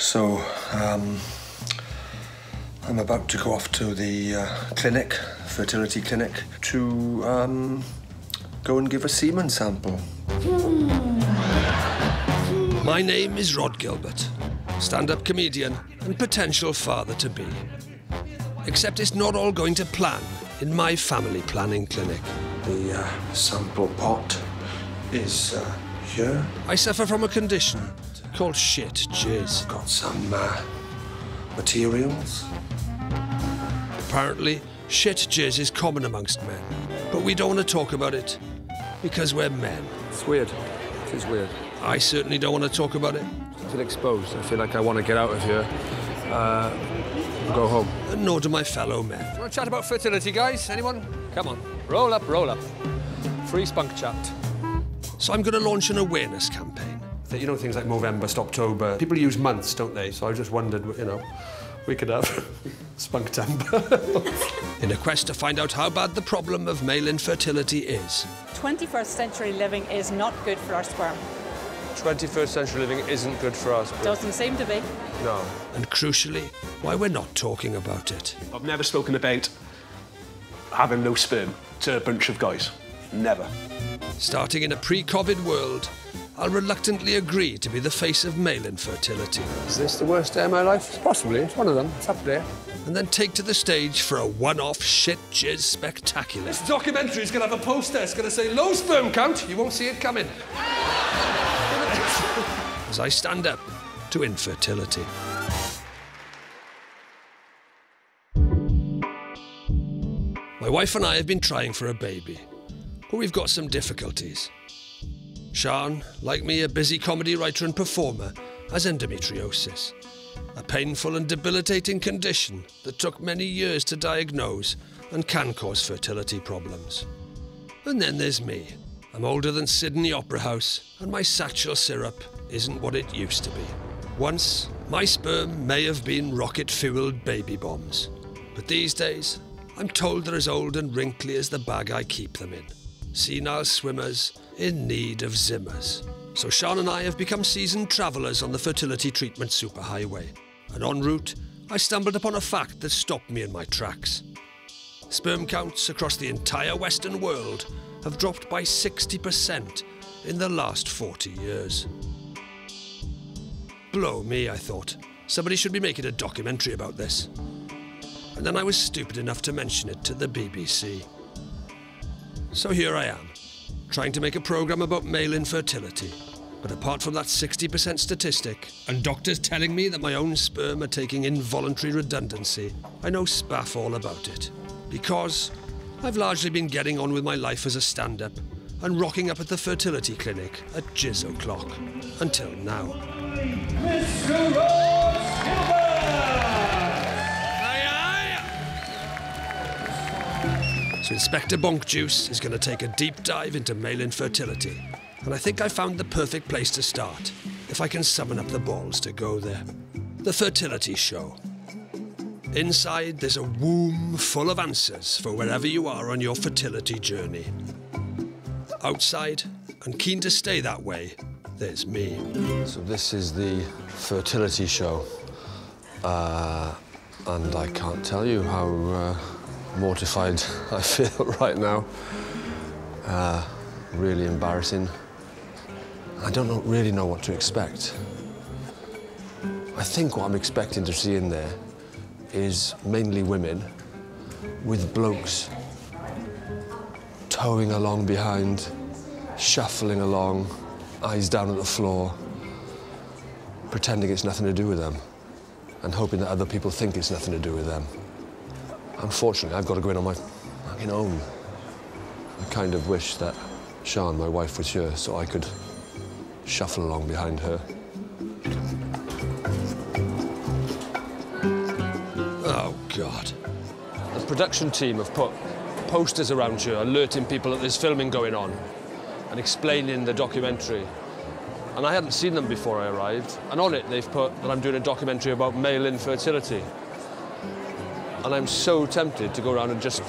So, I'm about to go off to the clinic, fertility clinic, to go and give a semen sample. My name is Rhod Gilbert, stand-up comedian and potential father-to-be. Except it's not all going to plan in my family planning clinic. The sample pot is here. I suffer from a condition called shit jizz. Got some materials. Apparently, shit jizz is common amongst men, but we don't want to talk about it because we're men. It's weird. It is weird. I certainly don't want to talk about it. I feel exposed. I feel like I want to get out of here. Go home. And nor do my fellow men. You want to chat about fertility, guys? Anyone? Come on. Roll up, roll up. Free spunk chat. So I'm going to launch an awareness campaign. You know, things like Movember, Stoptober. People use months, don't they? So I just wondered, you know, we could have Spunktember. In a quest to find out how bad the problem of male infertility is. 21st century living is not good for our sperm. 21st century living isn't good for us. Doesn't seem to be. No. And crucially, why we're not talking about it. I've never spoken about having no sperm to a bunch of guys. Never. Starting in a pre-COVID world, I'll reluctantly agree to be the face of male infertility. Is this the worst day of my life? Possibly. It's one of them. It's up there. And then take to the stage for a one-off shit jizz spectacular. This documentary is going to have a poster. It's going to say low sperm count. You won't see it coming. As I stand up to infertility. My wife and I have been trying for a baby, but we've got some difficulties. Sian, like me, a busy comedy writer and performer, has endometriosis, a painful and debilitating condition that took many years to diagnose and can cause fertility problems. And then there's me. I'm older than Sydney Opera House, and my satchel syrup isn't what it used to be. Once, my sperm may have been rocket-fueled baby bombs, but these days, I'm told they're as old and wrinkly as the bag I keep them in. Senile swimmers in need of zimmers. So Sian and I have become seasoned travellers on the fertility treatment superhighway. And en route, I stumbled upon a fact that stopped me in my tracks. Sperm counts across the entire Western world have dropped by 60% in the last 40 years. Blow me, I thought. Somebody should be making a documentary about this. And then I was stupid enough to mention it to the BBC. So here I am, trying to make a programme about male infertility. But apart from that 60% statistic, and doctors telling me that my own sperm are taking involuntary redundancy, I know spaff all about it. Because I've largely been getting on with my life as a stand-up and rocking up at the fertility clinic at jizz o'clock. Until now. Mr. Rhod Gilbert! So Inspector Bonkjuice is going to take a deep dive into male infertility. And I think I found the perfect place to start, if I can summon up the balls to go there. The fertility show. Inside, there's a womb full of answers for wherever you are on your fertility journey. Outside, and keen to stay that way, there's me. So this is the fertility show. And I can't tell you how mortified I feel right now. Really embarrassing. I don't really know what to expect. I think what I'm expecting to see in there is mainly women with blokes towing along behind, shuffling along, eyes down at the floor, pretending it's nothing to do with them and hoping that other people think it's nothing to do with them. Unfortunately, I've got to go in on my fucking own. I kind of wish that Sian, my wife, was here so I could shuffle along behind her. Oh, God. The production team have put posters around here alerting people that there's filming going on and explaining the documentary. And I hadn't seen them before I arrived. And on it, they've put that I'm doing a documentary about male infertility. And I'm so tempted to go around and just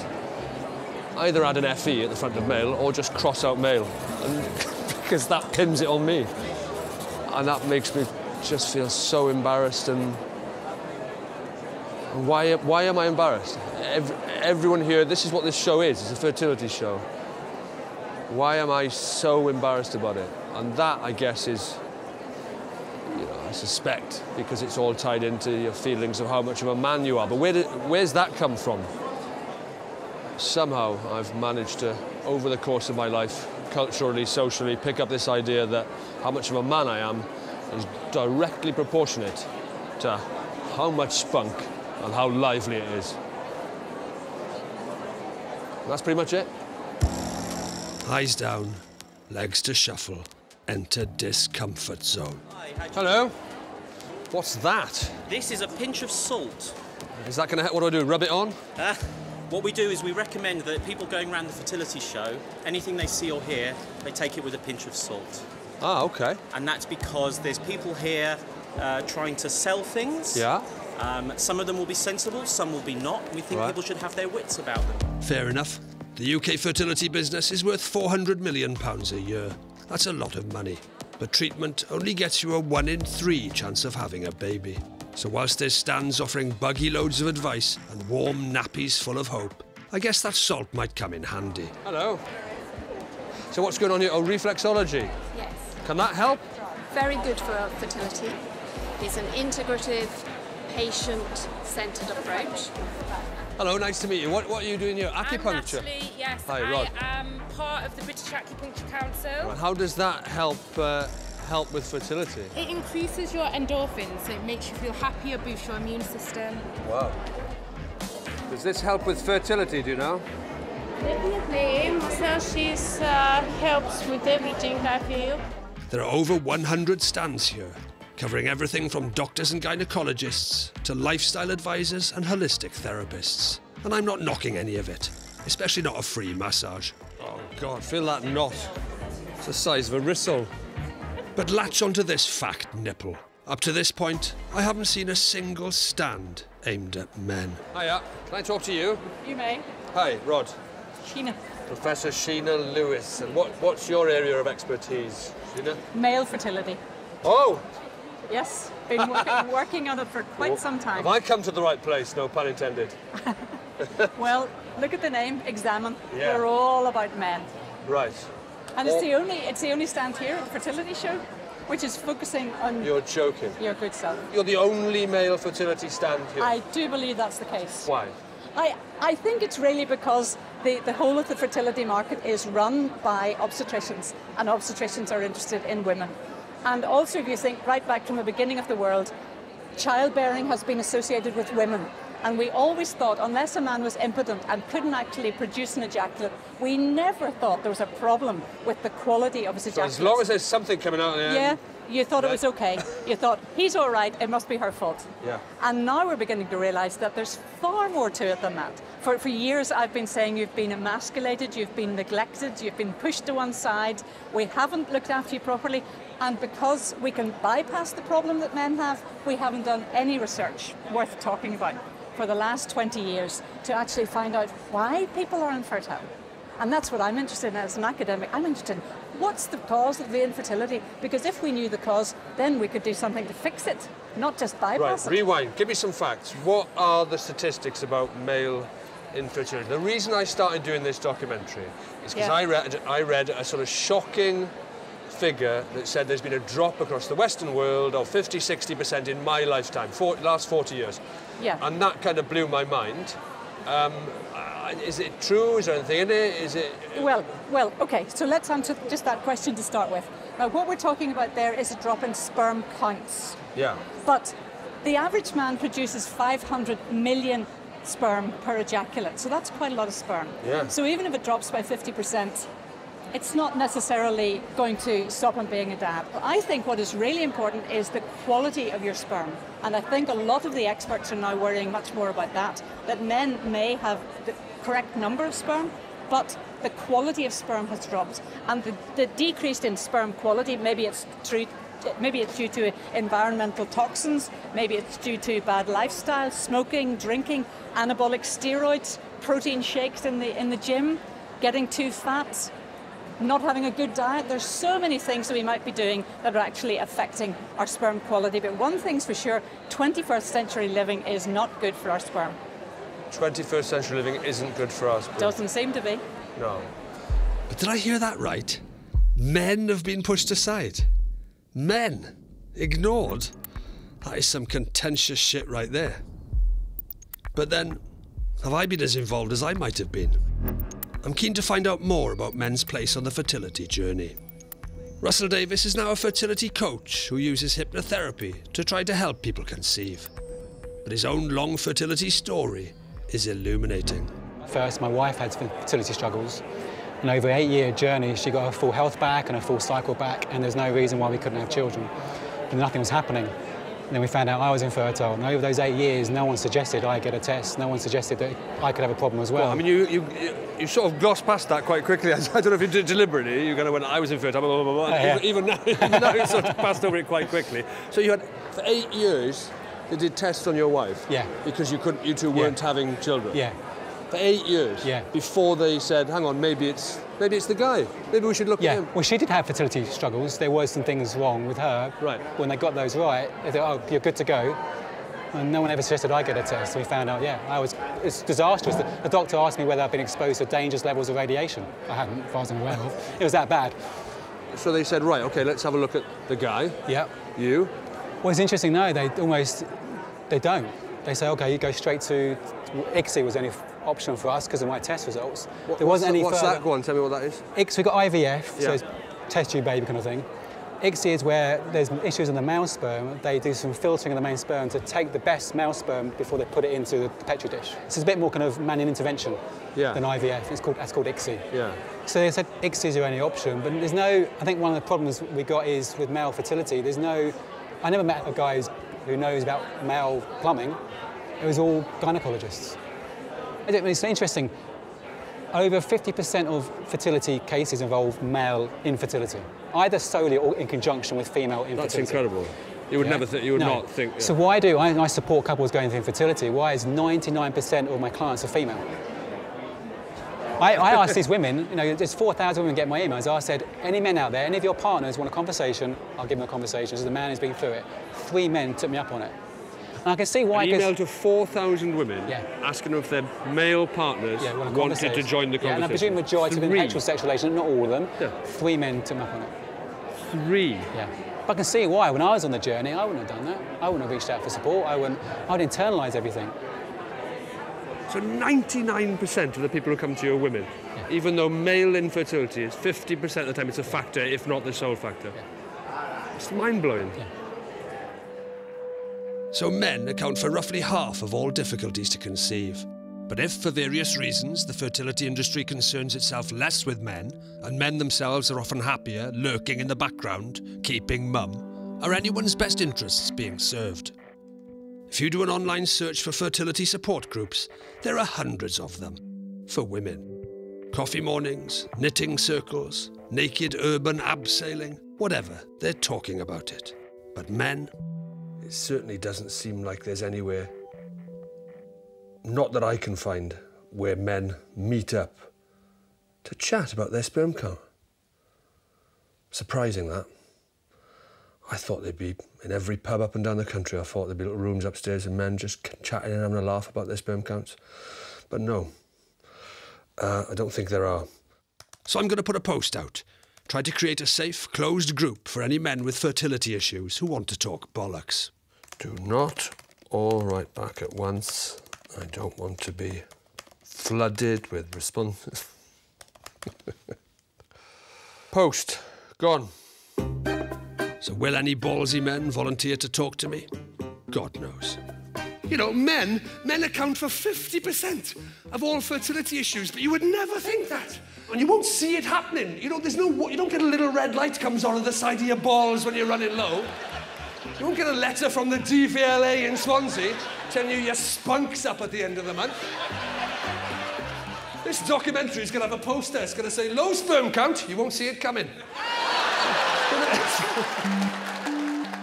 either add an FE at the front of male or just cross out male, and because that pins it on me. And that makes me just feel so embarrassed. And why am I embarrassed? Everyone here, this is what this show is. It's a fertility show. Why am I so embarrassed about it? And that, I guess, is, I suspect, because it's all tied into your feelings of how much of a man you are. But where's that come from? Somehow I've managed to, over the course of my life, culturally, socially, pick up this idea that how much of a man I am is directly proportionate to how much spunk and how lively it is. And that's pretty much it. Eyes down, legs to shuffle, enter discomfort zone. Hi, how'd you Hello. What's that? do? This is a pinch of salt. Is that going to, what do I do, rub it on? What we do is we recommend that people going around the fertility show, anything they see or hear, they take it with a pinch of salt. Ah, okay. And that's because there's people here trying to sell things. Yeah. Some of them will be sensible, some will be not. We think Right. people should have their wits about them. Fair enough. The UK fertility business is worth £400 million a year. That's a lot of money. But treatment only gets you a 1 in 3 chance of having a baby. So whilst there's stands offering buggy loads of advice and warm nappies full of hope, I guess that salt might come in handy. Hello. So what's going on here? Oh, reflexology. Yes, Can that help? very good for fertility. It's an integrative, patient-centred approach. Hello, nice to meet you. What are you doing here? Acupuncture? I'm Natalie, yes. Hi, Rhod. I am part of the British Acupuncture Council. Right, how does that help with fertility? It increases your endorphins, so it makes you feel happier, boosts your immune system. Wow. Does this help with fertility, do you know? Definitely. Massages helps with everything, I feel. There are over 100 stands here, covering everything from doctors and gynecologists to lifestyle advisors and holistic therapists. And I'm not knocking any of it, especially not a free massage. Oh, God, feel that knot. It's the size of a rissole. But latch onto this fact, nipple. Up to this point, I haven't seen a single stand aimed at men. Hiya, can I talk to you? You may. Hi, Rhod. Sheena. Professor Sheena Lewis. And what's your area of expertise, Sheena? Male fertility. Oh! Yes, been working on it for quite some time. Have I come to the right place? No pun intended. Well, look at the name, Examine. Yeah. We're all about men. Right. And it's the only stand here at the fertility show, which is focusing on You're joking. your good self. You're the only male fertility stand here. I do believe that's the case. Why? I think it's really because the whole of the fertility market is run by obstetricians, and obstetricians are interested in women. And also, if you think right back from the beginning of the world, childbearing has been associated with women. And we always thought, unless a man was impotent and couldn't actually produce an ejaculate, we never thought there was a problem with the quality of his So ejaculate. as long as there's something coming out in the end. Yeah, you thought it was okay. You thought, he's all right, it must be her fault. Yeah. And now we're beginning to realise that there's far more to it than that. For years I've been saying you've been emasculated, you've been neglected, you've been pushed to one side, we haven't looked after you properly, and because we can bypass the problem that men have, we haven't done any research worth talking about for the last 20 years to actually find out why people are infertile. And that's what I'm interested in as an academic. I'm interested in what's the cause of the infertility, because if we knew the cause, then we could do something to fix it, not just bypass Right, it. rewind. Give me some facts. What are the statistics about male infertility? The reason I started doing this documentary is because I read a sort of shocking figure that said there's been a drop across the Western world of 50-60% in my lifetime, last 40 years. Yeah. And that kind of blew my mind. Is it true? Is there anything in it? Is it? Well, okay, so let's answer just that question to start with. Now, what we're talking about there is a drop in sperm counts. Yeah. But the average man produces 500 million sperm per ejaculate, so that's quite a lot of sperm. Yeah. So even if it drops by 50%, it's not necessarily going to stop him being a dad. But I think what is really important is the quality of your sperm. And I think a lot of the experts are now worrying much more about that men may have the correct number of sperm, but the quality of sperm has dropped. And the decrease in sperm quality, maybe it's due to environmental toxins, maybe it's due to bad lifestyle, smoking, drinking, anabolic steroids, protein shakes in the gym, getting too fat. not having a good diet. There's so many things that we might be doing that are actually affecting our sperm quality. But one thing's for sure, 21st century living is not good for our sperm. 21st century living isn't good for us. Doesn't seem to be. No. But did I hear that right? Men have been pushed aside. Men ignored. That is some contentious shit right there. But then, have I been as involved as I might have been? I'm keen to find out more about men's place on the fertility journey. Russell Davis is now a fertility coach who uses hypnotherapy to try to help people conceive. But his own long fertility story is illuminating. First, my wife had fertility struggles. And over an 8-year journey, she got her full health back and her full cycle back, and there's no reason why we couldn't have children. But nothing was happening. And then we found out I was infertile, and over those 8 years, no one suggested I get a test. No one suggested that I could have a problem as well. I mean, you sort of glossed past that quite quickly. I don't know if you did deliberately. You kind of went, I was infertile, blah, blah, blah, blah. Yeah. Even now you sort of passed over it quite quickly. So you had, for 8 years, they did tests on your wife? Yeah. Because you two weren't having children? Yeah. For 8 years? Yeah. Before they said, hang on, maybe it's the guy. Maybe we should look at him. Well, she did have fertility struggles. There were some things wrong with her. Right. When they got those right, they thought, oh, you're good to go. And no one ever suggested I get a test. So we found out, it's disastrous. The doctor asked me whether I'd been exposed to dangerous levels of radiation. I hadn't, as far as I'm aware of. It was that bad. So they said, right, OK, let's have a look at the guy. Yeah. You. Well, it's interesting, no, they don't. They say, OK, you go straight to... ICSI was the only option for us because of my test results. There wasn't any What's further. that? Go on, tell me what that is. ICSI, we got IVF, so Yeah. it's test tube baby kind of thing. ICSI is where there's issues in the male sperm. They do some filtering of the main sperm to take the best male sperm before they put it into the Petri dish. So it's a bit more kind of manual intervention than IVF. That's called ICSI. Yeah. So they said ICSI is your only option, but there's no... I think one of the problems we got is with male fertility, there's no... I never met a guy who knows about male plumbing. It was all gynecologists. It's interesting. Over 50% of fertility cases involve male infertility, either solely or in conjunction with female infertility. That's incredible. You would never think. You would not think. Yeah. So why do I support couples going through infertility? Why is 99% of my clients are female? I asked these women, there's 4,000 women get my emails. I said, any men out there, any of your partners want a conversation, I'll give them a conversation. So the man has been through it. 3 men took me up on it. And I can see why. An email to 4,000 women asking them if their male partners wanted to join the conversation. Yeah, and I presume the majority of them heterosexual relation, not all of them. Yeah. 3 men took me up on it. 3? Yeah. But I can see why. When I was on the journey, I wouldn't have done that. I wouldn't have reached out for support. I would internalise everything. So 99% of the people who come to you are women, even though male infertility is 50% of the time it's a factor, if not the sole factor. Yeah. It's mind-blowing. Yeah. So men account for roughly half of all difficulties to conceive. But if, for various reasons, the fertility industry concerns itself less with men, and men themselves are often happier, lurking in the background, keeping mum, are anyone's best interests being served? If you do an online search for fertility support groups, there are hundreds of them, for women. Coffee mornings, knitting circles, naked urban abseiling, whatever, they're talking about it. But men? It certainly doesn't seem like there's anywhere, not that I can find, where men meet up to chat about their sperm count. Surprising, that. I thought they'd be in every pub up and down the country. I thought there'd be little rooms upstairs and men just chatting and having a laugh about their sperm counts. But no, I don't think there are. So I'm going to put a post out. Try to create a safe, closed group for any men with fertility issues who want to talk bollocks. Do not all write back at once. I don't want to be flooded with responses. Post. Gone. So will any ballsy men volunteer to talk to me? God knows. Men account for 50% of all fertility issues, but you would never think that. And you won't see it happening. You don't get a little red light comes on at the side of your balls when you're running low. You won't get a letter from the DVLA in Swansea telling you your spunk's up at the end of the month. This documentary is going to have a poster. It's going to say, low sperm count, you won't see it coming.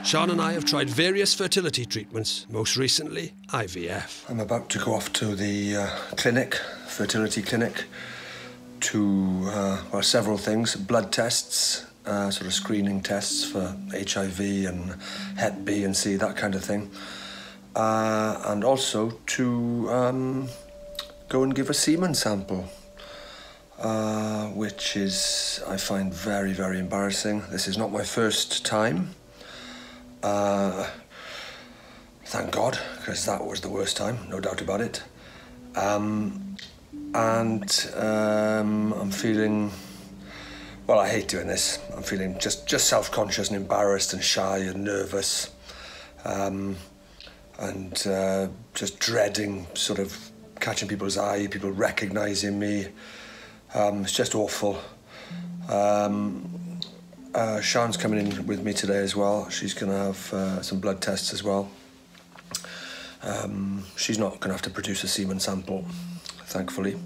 Sean and I have tried various fertility treatments, most recently IVF. I'm about to go off to the fertility clinic, to several things: blood tests, sort of screening tests for HIV and Hep B and C, that kind of thing, and also to go and give a semen sample, which is, I find, very, very embarrassing. This is not my first time. Thank God, because that was the worst time, no doubt about it. I'm feeling, well, I hate doing this. I'm feeling just self-conscious and embarrassed and shy and nervous, and just dreading sort of catching people's eye, people recognising me. It's just awful. Sian's coming in with me today as well. She's going to have some blood tests as well. She's not going to have to produce a semen sample, thankfully.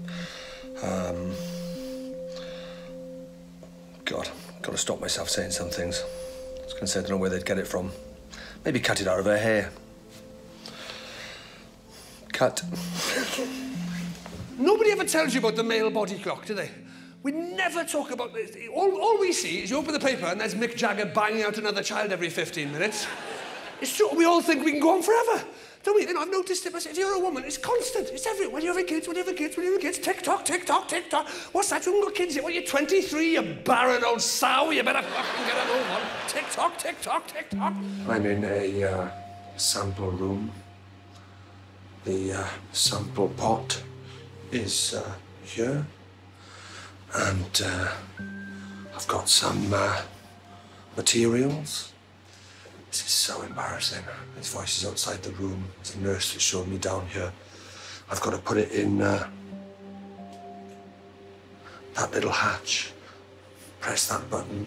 God, got to stop myself saying some things. I was going to say I don't know where they'd get it from. Maybe cut it out of her hair. Cut. Nobody ever tells you about the male body clock, do they? We never talk about this. All we see is you open the paper and there's Mick Jagger banging out another child every 15 minutes. It's true, we all think we can go on forever. Don't we? You know, I've noticed it myself. If you're a woman, it's constant. It's everywhere. When you're having kids, when you're having kids, when you're having kids. Tick-tock, tick-tock, tick-tock. What's that? You haven't got kids yet. Well, you're 23, you barren old sow. You better fucking get a move on. Tick-tock, tick-tock, tick-tock. I'm in a sample room. The sample pot is here. And I've got some materials. This is so embarrassing. His voice is outside the room. There's a nurse that's showing me down here. I've got to put it in that little hatch. Press that button.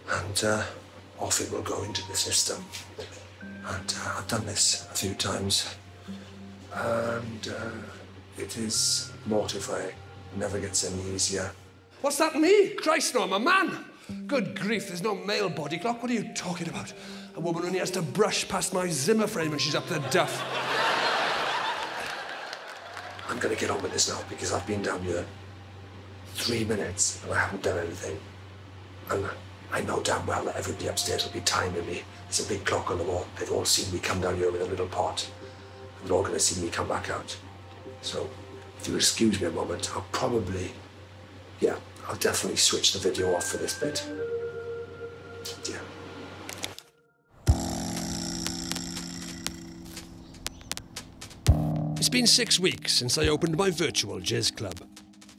And off it will go into the system. And I've done this a few times. And it is mortifying. It never gets any easier. What's that, me? Christ, no, I'm a man. Good grief, there's no male body clock. What are you talking about? A woman only has to brush past my Zimmer frame and she's up the duff. I'm going to get on with this now because I've been down here 3 minutes and I haven't done anything. And I know damn well that everybody upstairs will be timing me. There's a big clock on the wall. They've all seen me come down here with a little pot. And they're all going to see me come back out. So, if you'll excuse me a moment, I'll probably... Yeah, I'll definitely switch the video off for this bit. Yeah. It's been 6 weeks since I opened my virtual jizz club.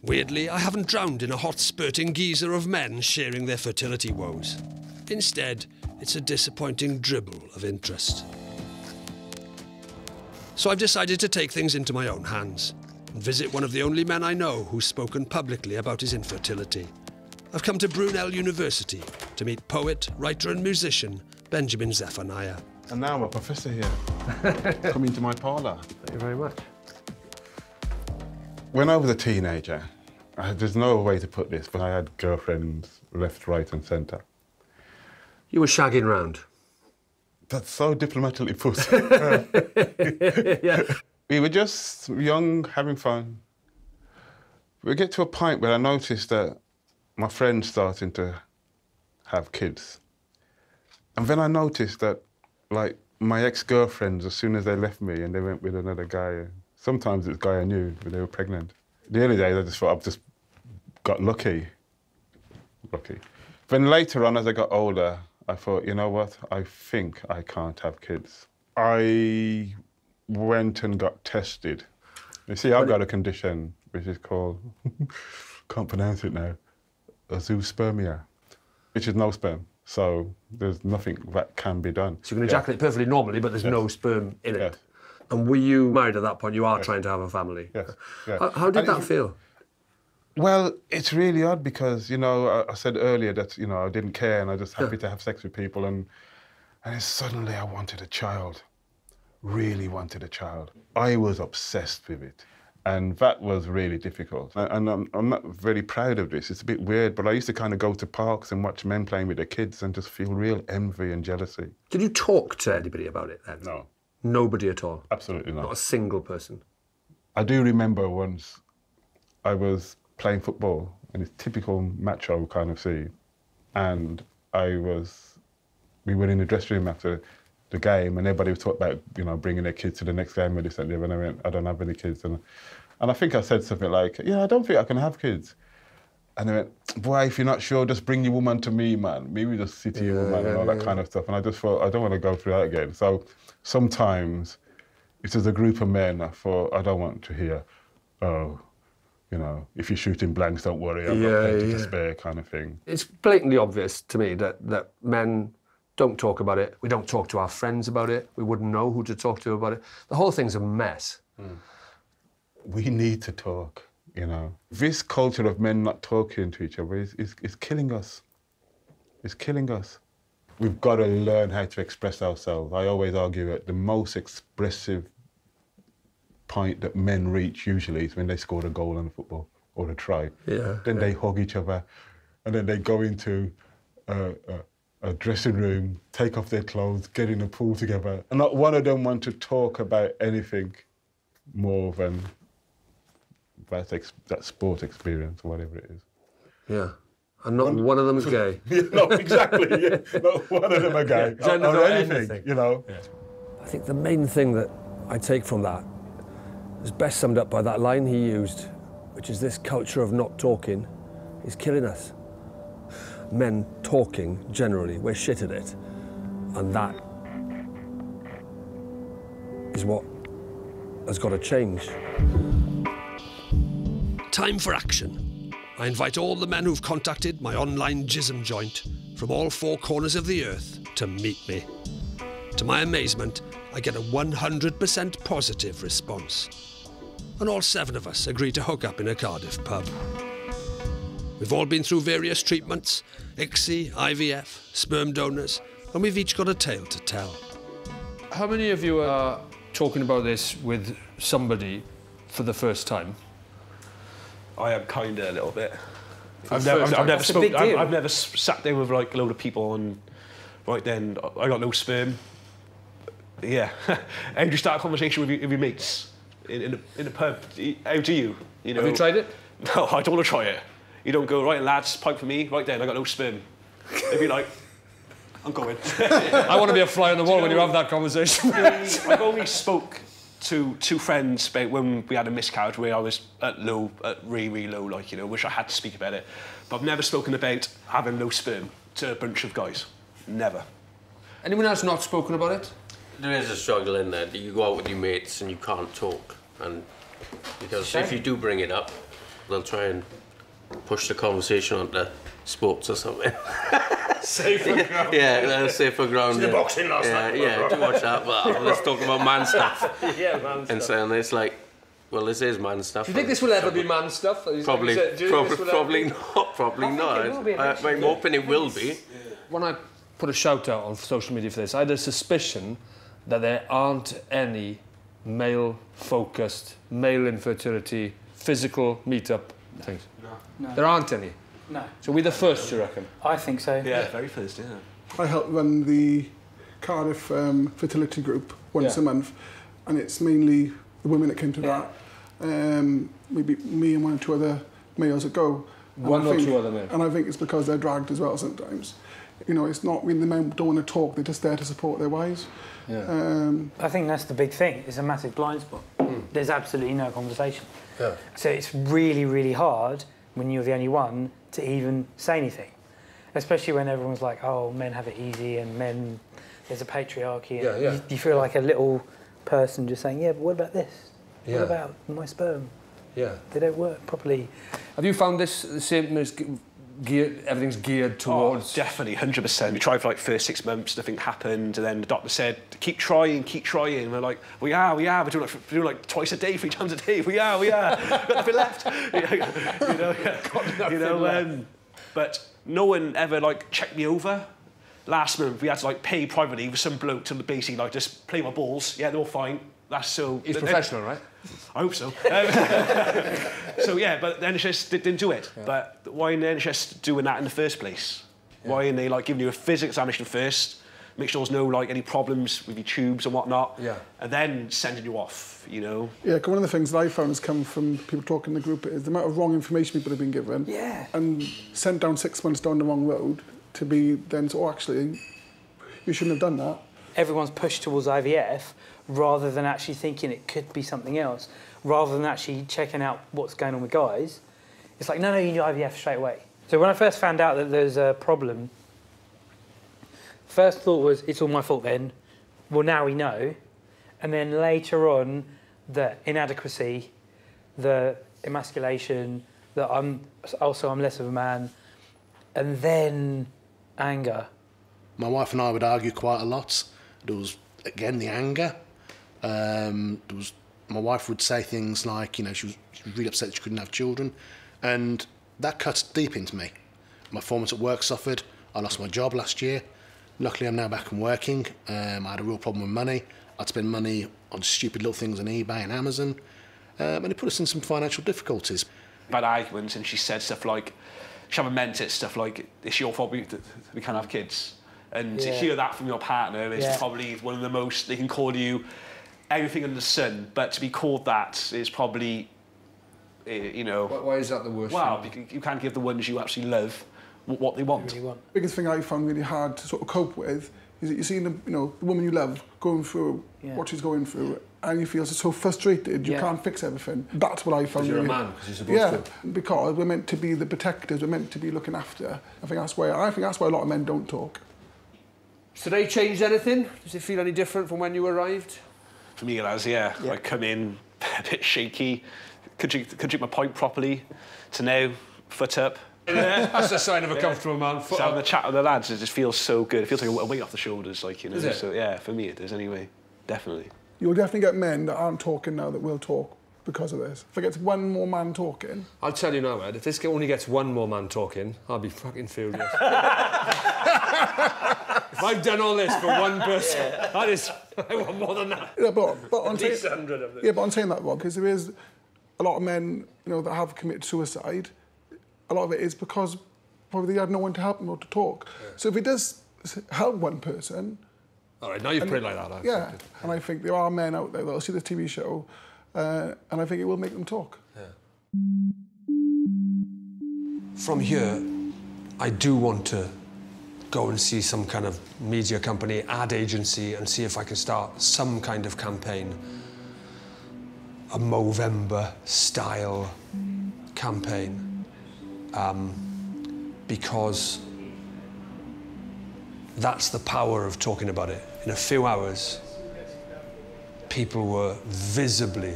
Weirdly, I haven't drowned in a hot spurting geyser of men sharing their fertility woes. Instead, it's a disappointing dribble of interest. So I've decided to take things into my own hands and visit one of the only men I know who's spoken publicly about his infertility. I've come to Brunel University to meet poet, writer and musician Benjamin Zephaniah. And now I'm a professor here. Come into my parlour. Thank you very much. When I was a teenager, there's no way to put this, but I had girlfriends left, right and centre. You were shagging round? That's so diplomatically put. Yeah. We were just young, having fun. We get to a point where I noticed that my friends starting to have kids. And then I noticed that, like, my ex-girlfriends, as soon as they left me and they went with another guy, sometimes it's a guy I knew, but they were pregnant. The early days, I just thought I've just got lucky. Then later on, as I got older, I thought, you know what, I think I can't have kids. I went and got tested. You see, I've got a condition which is called, can't pronounce it now, azoospermia, which is no sperm. So there's nothing that can be done. So you can ejaculate perfectly normally, but there's no sperm in it. Yes. And were you married at that point? You are trying to have a family. Yes. How did that feel? Well, it's really odd because, you know, I said earlier that, you know, I didn't care and I was just happy to have sex with people, and then suddenly I wanted a child, really wanted a child. I was obsessed with it, and that was really difficult. And I'm not very proud of this. It's a bit weird, but I used to kind of go to parks and watch men playing with their kids and just feel real envy and jealousy. Did you talk to anybody about it then? No. Nobody at all? Absolutely not. Not a single person? I do remember once I was playing football in this typical macho kind of scene. And we were in the dressing room after the game, and everybody was talking about, you know, bringing their kids to the next game and this and that. And I went, I don't have any kids. And I think I said something like, yeah, I don't think I can have kids. And they went, boy, if you're not sure, just bring your woman to me, man. Me, we just sit to your woman and all that kind of stuff. And I just thought, I don't want to go through that again. So sometimes, if there's a group of men, I thought, I don't want to hear, oh, you know, if you're shooting blanks, don't worry, I've got plenty to spare, kind of thing. It's blatantly obvious to me that men don't talk about it. We don't talk to our friends about it. We wouldn't know who to talk to about it. The whole thing's a mess. We need to talk, you know. This culture of men not talking to each other is killing us. It's killing us. We've got to learn how to express ourselves. I always argue that the most expressive point that men reach usually is when they score a goal in football or a try. Then they hug each other, and then they go into a dressing room, take off their clothes, get in a pool together. And not one of them want to talk about anything more than that sport experience or whatever it is. Yeah. And not one of them is gay. No, exactly, yeah. Not one of them are gay. Or anything, you know. I think the main thing that I take from that is best summed up by that line he used, which is this culture of not talking is killing us. Men talking, generally, we're shit at it. And that is what has got to change. Time for action. I invite all the men who've contacted my online jism joint from all four corners of the earth to meet me. To my amazement, I get a 100% positive response. And all 7 of us agree to hook up in a Cardiff pub. We've all been through various treatments, ICSI, IVF, sperm donors, and we've each got a tale to tell. How many of you are talking about this with somebody for the first time? I am kind of a little bit. I've never sat there with like a load of people and right then I got no sperm. Yeah, and you start a conversation with your mates in a pub. How do you? You know? Have you tried it? No, I don't want to try it. You don't go, right, lads, pipe for me. Right then, I got no sperm. They'd be like, I'm going. I want to be a fly on the wall when you have that conversation. I've only spoke to 2 friends about when we had a miscarriage where I was at really, really low, like, you know, wish I had to speak about it. But I've never spoken about having no sperm to a bunch of guys. Never. Anyone else not spoken about it? There is a struggle in there. You go out with your mates and you can't talk. And because if you do bring it up, they'll try and push the conversation onto sports or something. Safer ground. Yeah, safer ground. See the boxing last night. Yeah, do watch that. Well, let's talk about man stuff. Yeah, man stuff. And so it's like, well, this is man stuff. Do you think this will ever be man stuff? Probably not. Probably not. I'm hoping it will be. When I put a shout out on social media for this, I had a suspicion that there aren't any male-focused, male infertility, physical meet-up things. No. There aren't any? No. So we're the first, do you reckon? I think so. Yeah, very first, yeah. I help run the Cardiff fertility group once a month, and it's mainly the women that came to that. Maybe me and 1 or 2 other males that go. One or 2 other men. And I think it's because they're dragged as well sometimes. You know, it's not when the men don't want to talk, they're just there to support their wives. Yeah. I think that's the big thing. It's a massive blind spot. There's absolutely no conversation. Yeah. So it's really, really hard when you're the only one to even say anything. Especially when everyone's like, oh, men have it easy and men, there's a patriarchy. And you feel like a little person just saying, yeah, but what about this? What about my sperm? Yeah. They don't work properly. Have you found this the same as everything's geared towards? Oh, definitely, 100%. We tried for like first 6 months, nothing happened, and then the doctor said, keep trying. And we're like, we are, we're doing like twice a day, 3 times a day, we are. Got nothing left. But no one ever like checked me over. Last month, we had to like pay privately for some bloke to basically like just play my balls. Yeah, they're all fine. That's so... He's professional, right? I hope so. So yeah, but the NHS didn't do it. Yeah. But why in the NHS doing that in the first place? Yeah. Why are they like giving you a physics examination first, make sure there's no like any problems with your tubes and whatnot. Yeah. And then sending you off, you know. Yeah, one of the things that I found has come from people talking in the group is the amount of wrong information people have been given. Yeah. And sent down 6 months down the wrong road to be then, oh, actually, you shouldn't have done that. Everyone's pushed towards IVF rather than actually thinking it could be something else, rather than actually checking out what's going on with guys. It's like, no, you need IVF straight away. So when I first found out that there's a problem, first thought was, it's all my fault then. Well, now we know. And then later on, the inadequacy, the emasculation, that I'm less of a man, and then anger. My wife and I would argue quite a lot. There was, again, the anger. My wife would say things like, you know, she was really upset that she couldn't have children, and that cuts deep into me. My performance at work suffered. I lost my job last year. Luckily, I'm now back and working. I had a real problem with money. I'd spend money on stupid little things on eBay and Amazon, and it put us in some financial difficulties. I've had arguments, and she said stuff like, she haven't meant it, stuff like, it's your fault we can't have kids. And to hear that from your partner is probably one of the most, they can call you everything under the sun, but to be called that is probably, you know... Why is that the worst? Well, you can't give the ones you actually love what they want. The biggest thing I found really hard to sort of cope with is that you're seeing the woman you love going through what she's going through, and you feel so frustrated you can't fix everything. That's what I found. Because you're really, a man, because you're supposed to. Because we're meant to be the protectors, we're meant to be looking after. I think that's why a lot of men don't talk. So they changed anything? Does it feel any different from when you arrived? For me, it has, yeah. I come in a bit shaky, could drink my pint properly, to now, foot up. That's a sign of a comfortable man. So having a chat with the lads, it just feels so good. It feels like a weight off the shoulders, like, you know. Is it? So yeah, for me it is anyway, definitely. You'll definitely get men that aren't talking now that will talk because of this. If it gets one more man talking... I'll tell you now, Ed, if this only gets one more man talking, I'll be fucking furious. If I've done all this for one person, that is... I want more than that. Yeah, but on at least 100 of them. Yeah, but I'm saying that, Rod, because there is a lot of men, you know, that have committed suicide. A lot of it is because probably they had no one to help them or to talk. Yeah. So if it does help one person... All right, now you've put it like that. Yeah, and I think there are men out there that'll see the TV show and I think it will make them talk. Yeah. From here, I do want to go and see some kind of media company, ad agency, and see if I can start some kind of campaign. A Movember-style campaign. Because that's the power of talking about it. In a few hours, people were visibly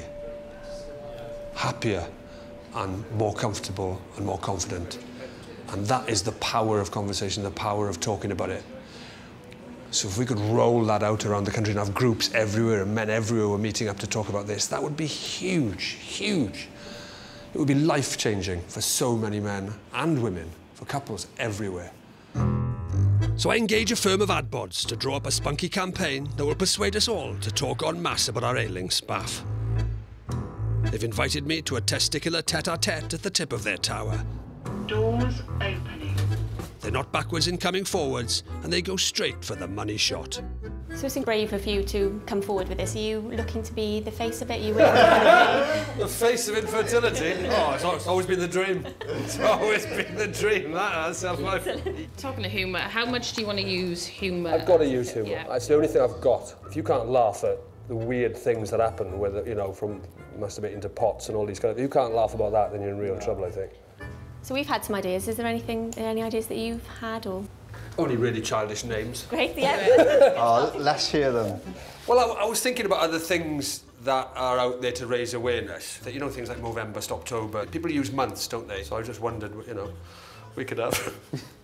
happier and more comfortable and more confident. And that is the power of conversation, the power of talking about it. So if we could roll that out around the country and have groups everywhere and men everywhere were meeting up to talk about this, that would be huge, huge. It would be life-changing for so many men and women, for couples everywhere. So I engage a firm of ad bods to draw up a spunky campaign that will persuade us all to talk en masse about our ailing spaff. They've invited me to a testicular tete-a-tete at the tip of their tower. Doors opening. They're not backwards in coming forwards, and they go straight for the money shot. So it's brave of you to come forward with this. Are you looking to be the face of it? Are you willing The face of infertility? Oh, it's always been the dream. It's always been the dream, that has. Talking of humour, how much do you want to use humour? I've got to use humour. Yeah. It's the only thing I've got. If you can't laugh at the weird things that happen, whether, you know, from masturbating to pots and all these kind of... If you can't laugh about that, then you're in real trouble, I think. So we've had some ideas. Is there any ideas that you've had or...? Only really childish names. Great, yeah. Oh, let's hear them. Well, I was thinking about other things that are out there to raise awareness. That, you know, things like Movember, Stoptober. People use months, don't they? So I just wondered, you know, we could have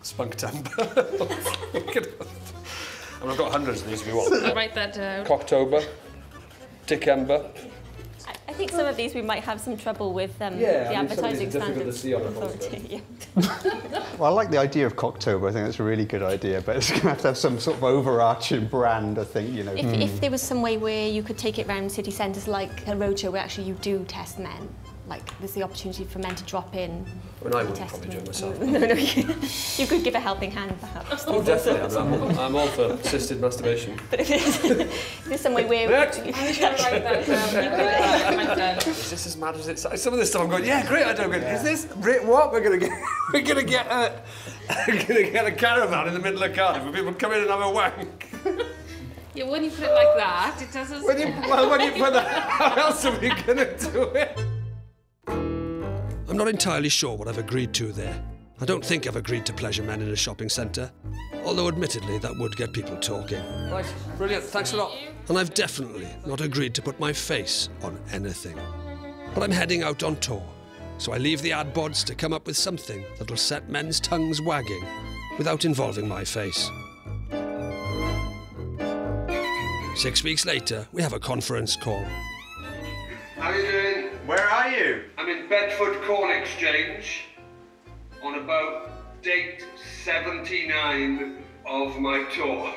Spunktember. We could have... And I've got hundreds of these if you want. I'll write that down. Cocktober, Dickember. I think some of these we might have some trouble with the advertising standards. Well, I like the idea of Cocktober. I think that's a really good idea, but it's going to have some sort of overarching brand, I think, you know. If there was some way where you could take it round city centres like a roadshow where actually you do test men, like there's the opportunity for men to drop in. Well, I wouldn't probably do it myself. No, you could give a helping hand, perhaps. Oh, definitely. I'm all for assisted masturbation. But if there's some way where... I'm going to write that down. Is this as mad as it sounds? Some of this stuff I'm going, yeah, great idea. Is this what we're going to get? We're going to get a caravan in the middle of Cardiff where people come in and have a wank. Yeah, when you put it like that, it doesn't... When you put that, how else are we going to do it? I'm not entirely sure what I've agreed to there. I don't think I've agreed to pleasure men in a shopping centre, although admittedly that would get people talking. Right, brilliant, thanks a lot. And I've definitely not agreed to put my face on anything. But I'm heading out on tour, so I leave the ad bods to come up with something that'll set men's tongues wagging without involving my face. 6 weeks later, we have a conference call. How are you doing? Where are you? I'm in Bedford Corn Exchange on about date 79 of my tour.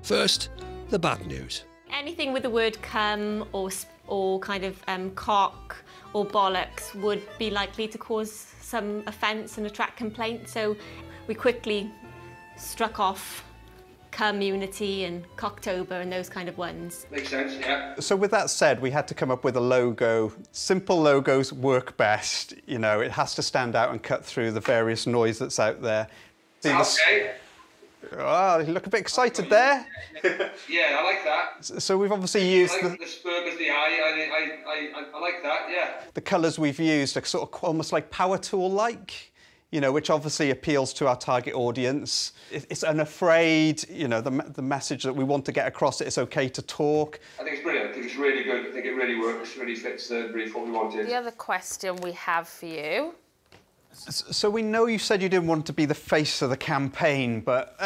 First, the bad news. Anything with the word cum or kind of cock or bollocks would be likely to cause some offence and attract complaints, so we quickly struck off Community and Cocktober and those kind of ones. Makes sense, yeah. So with that said, we had to come up with a logo. Simple logos work best. You know, it has to stand out and cut through the various noise that's out there. Okay. Oh, you look a bit excited there. Yeah, I like that. So we've obviously used I like the sperm as the eye. I like that, yeah. the colours we've used are sort of almost like power tool-like. You know, which obviously appeals to our target audience. It's unafraid, you know, the message that we want to get across, it's okay to talk. I think it's brilliant. I think it's really good. I think it really works, really fits the brief what we wanted. The other question we have for you. So we know you said you didn't want to be the face of the campaign, but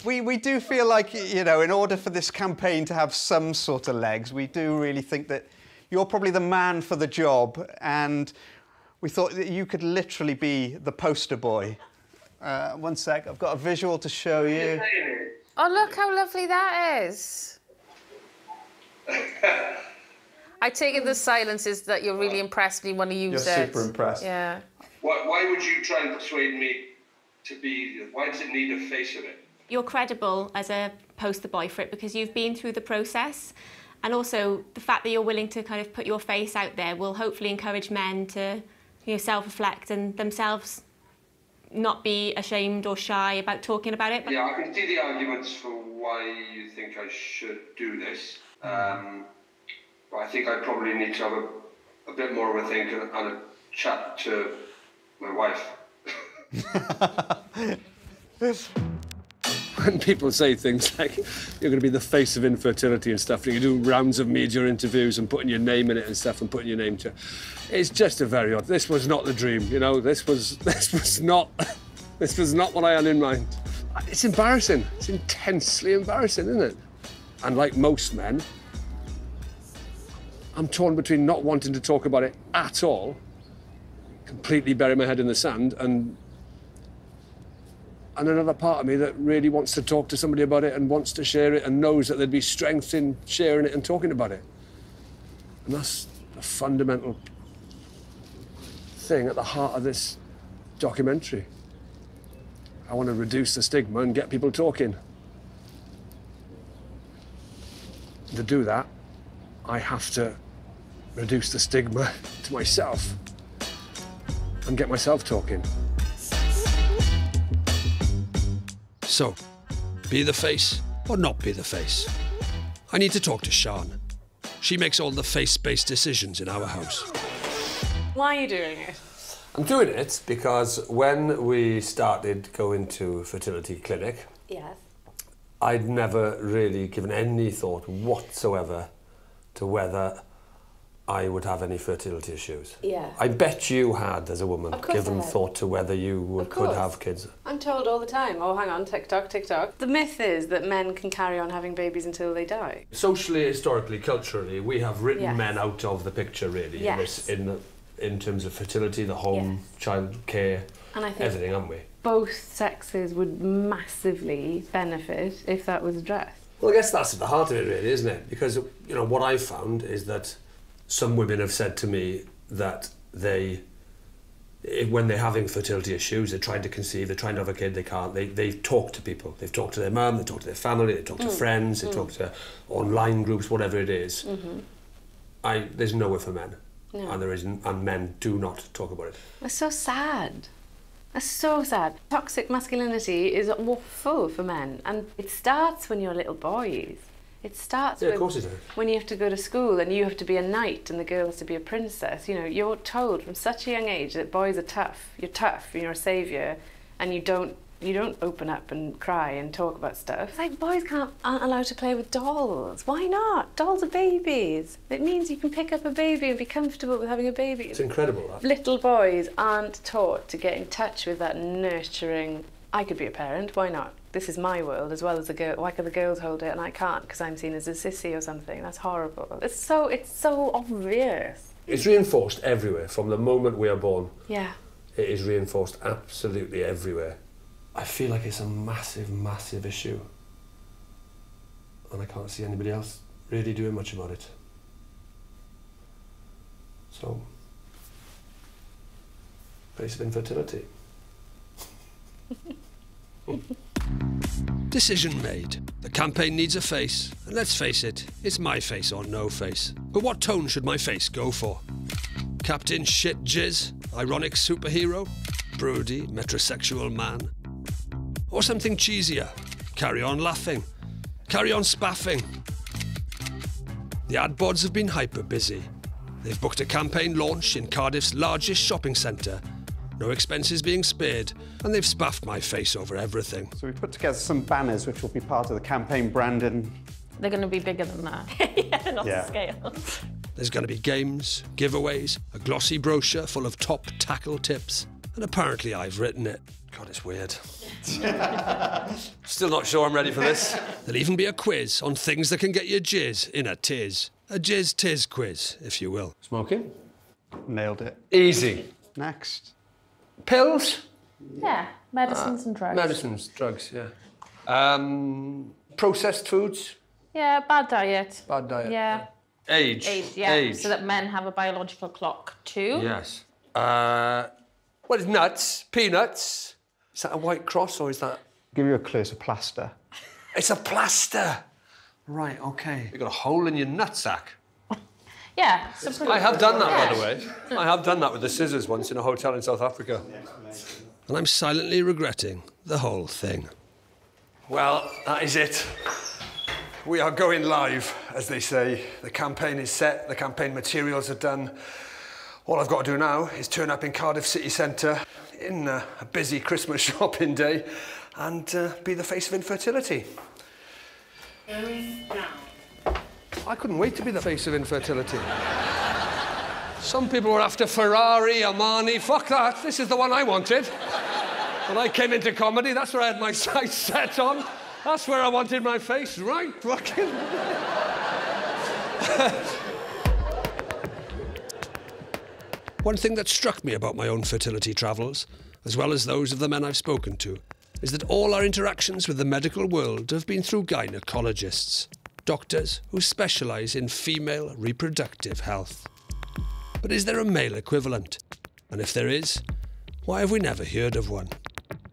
we do feel like, you know, in order for this campaign to have some sort of legs, we do really think that you're probably the man for the job, and we thought that you could literally be the poster boy. One sec, I've got a visual to show you. Oh, look how lovely that is. I take it the silence is that you're really impressed and you want to use it. You're super impressed. Yeah. Why would you try and persuade me to be... Why does it need a face of it? You're credible as a poster boy for it because you've been through the process, and also the fact that you're willing to kind of put your face out there will hopefully encourage men to, you know, self-reflect and themselves not be ashamed or shy about talking about it. Yeah, I can see the arguments for why you think I should do this. But I think I probably need to have a bit more of a think and a chat to my wife. When people say things like, you're going to be the face of infertility and stuff, and you do rounds of media interviews and putting your name in it and stuff and putting your name to it, it's just a very odd... This was not the dream, you know, this was not what I had in mind. It's embarrassing. It's intensely embarrassing, isn't it? And like most men, I'm torn between not wanting to talk about it at all, completely bury my head in the sand, and another part of me that really wants to talk to somebody about it and wants to share it and knows that there'd be strength in sharing it and talking about it. And that's the fundamental thing at the heart of this documentary. I want to reduce the stigma and get people talking. To do that, I have to reduce the stigma to myself and get myself talking. So, be the face or not be the face? I need to talk to Sian. She makes all the face-based decisions in our house. Why are you doing it? I'm doing it because when we started going to a fertility clinic, Yes. I'd never really given any thought whatsoever to whether I would have any fertility issues. Yeah. I bet you had, as a woman, Of course given I had. thought to whether you could course. have kids. I'm told all the time, oh, hang on, tick-tock, tick-tock. The myth is that men can carry on having babies until they die. Socially, historically, culturally, we have written Yes. men out of the picture, really, Yes. in terms of fertility, the home, child care, And I think everything, haven't we? both sexes would massively benefit if that was addressed. Well, I guess that's at the heart of it, really, isn't it? Because, you know, what I've found is that some women have said to me that when they're having fertility issues, they're trying to conceive, they're trying to have a kid, they can't, they talk to people. They've talked to their mum, they talk to their family, they talk to friends, they talk to online groups, whatever it is. There's nowhere for men. No. And there isn't, and men do not talk about it. It's so sad. It's so sad. Toxic masculinity is awful for men, and it starts when you're little boys. It starts of course it does. When you have to go to school and you have to be a knight and the girl has to be a princess. You know, you're told from such a young age that boys are tough. You're tough, you're a saviour, and you don't open up and cry and talk about stuff. It's like boys aren't allowed to play with dolls. Why not? Dolls are babies. It means you can pick up a baby and be comfortable with having a baby. It's incredible, that. Little boys aren't taught to get in touch with that nurturing. I could be a parent, why not? This is my world as well as a girl. Why can the girls hold it and I can't because I'm seen as a sissy or something? That's horrible. It's so obvious. It's reinforced everywhere from the moment we are born. Yeah. It is reinforced absolutely everywhere. I feel like it's a massive, massive issue. And I can't see anybody else really doing much about it. So, face of infertility. Decision made. The campaign needs a face, and let's face it, it's my face or no face. But what tone should my face go for? Captain Shit Jizz, ironic superhero, broody metrosexual man, or something cheesier? Carry on laughing, carry on spaffing. The ad bods have been hyper busy. They've booked a campaign launch in Cardiff's largest shopping centre. No expenses being spared, and they've spaffed my face over everything. So we put together some banners which will be part of the campaign branding. They're going to be bigger than that. Yeah, not the scale. There's going to be games, giveaways, a glossy brochure full of top tackle tips, and apparently I've written it. God, it's weird. Still not sure I'm ready for this. There'll even be a quiz on things that can get your jizz in a tiz. A jizz-tiz quiz, if you will. Smoking? Nailed it. Easy. Next. Pills? Yeah, medicines and drugs. Medicines, drugs, yeah. Processed foods? Yeah, bad diet. Bad diet. Yeah. Age? Yeah, Age. so that men have a biological clock too. Yes. What is nuts? Peanuts? Is that a white cross or is that... Give you a clue, it's a plaster. It's a plaster! Right, OK. You've got a hole in your nutsack. Yeah. I have done that, by the way. I have done that with the scissors once in a hotel in South Africa. And I'm silently regretting the whole thing. Well, that is it. We are going live, as they say. The campaign is set, the campaign materials are done. All I've got to do now is turn up in Cardiff city centre in a busy Christmas shopping day and be the face of infertility. I couldn't wait to be the face of infertility. Some people were after Ferrari, Armani. Fuck that. This is the one I wanted. When I came into comedy, that's where I had my sights set on. That's where I wanted my face. Right, fucking... One thing that struck me about my own fertility travels, as well as those of the men I've spoken to, is that all our interactions with the medical world have been through gynecologists. Doctors who specialise in female reproductive health. But is there a male equivalent? And if there is, why have we never heard of one?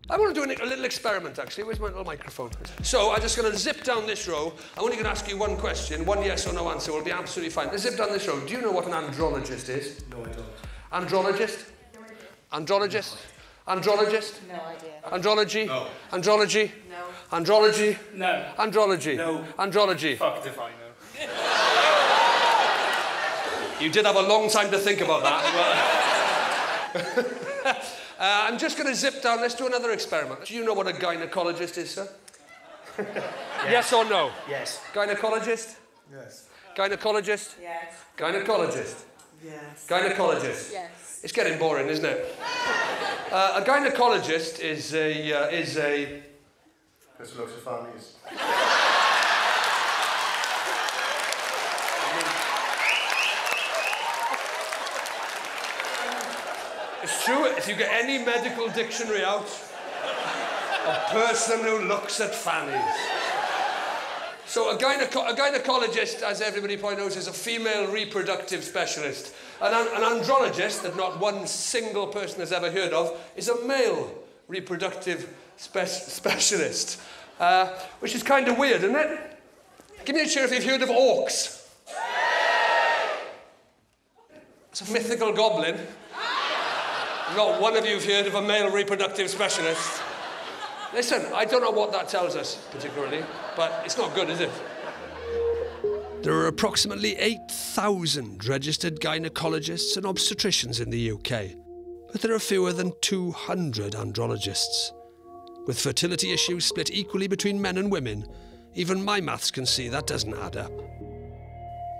I want to do a little experiment, actually. Where's my little microphone? So I'm just going to zip down this row. I'm only going to ask you one question. One yes or no answer will be absolutely fine. Let's zip down this row. Do you know what an andrologist is? No, I don't. Andrologist? Andrologist? Andrologist? No idea. Andrology? No. Andrology? No. Andrology? No. Andrology? No. Andrology? Fucked if I know. You did have a long time to think about that. I'm just going to zip down. Let's do another experiment. Do you know what a gynecologist is, sir? Yes or no? Yes. Gynecologist? Yes. Gynecologist? Yes. Gynecologist? Yes. Gynecologist? Yes. It's getting boring, isn't it? A gynecologist is a... Person looks at families. It's true, if you get any medical dictionary out, a person who looks at fannies. So a gynecologist, as everybody probably knows, is a female reproductive specialist. An andrologist, that not one single person has ever heard of, is a male reproductive specialist. Which is kind of weird, isn't it? Give me a cheer if you've heard of orcs. It's a mythical goblin. Not one of you have heard of a male reproductive specialist. Listen, I don't know what that tells us, particularly, but it's not good, is it? There are approximately 8,000 registered gynecologists and obstetricians in the UK, but there are fewer than 200 andrologists. With fertility issues split equally between men and women, even my maths can see that doesn't add up.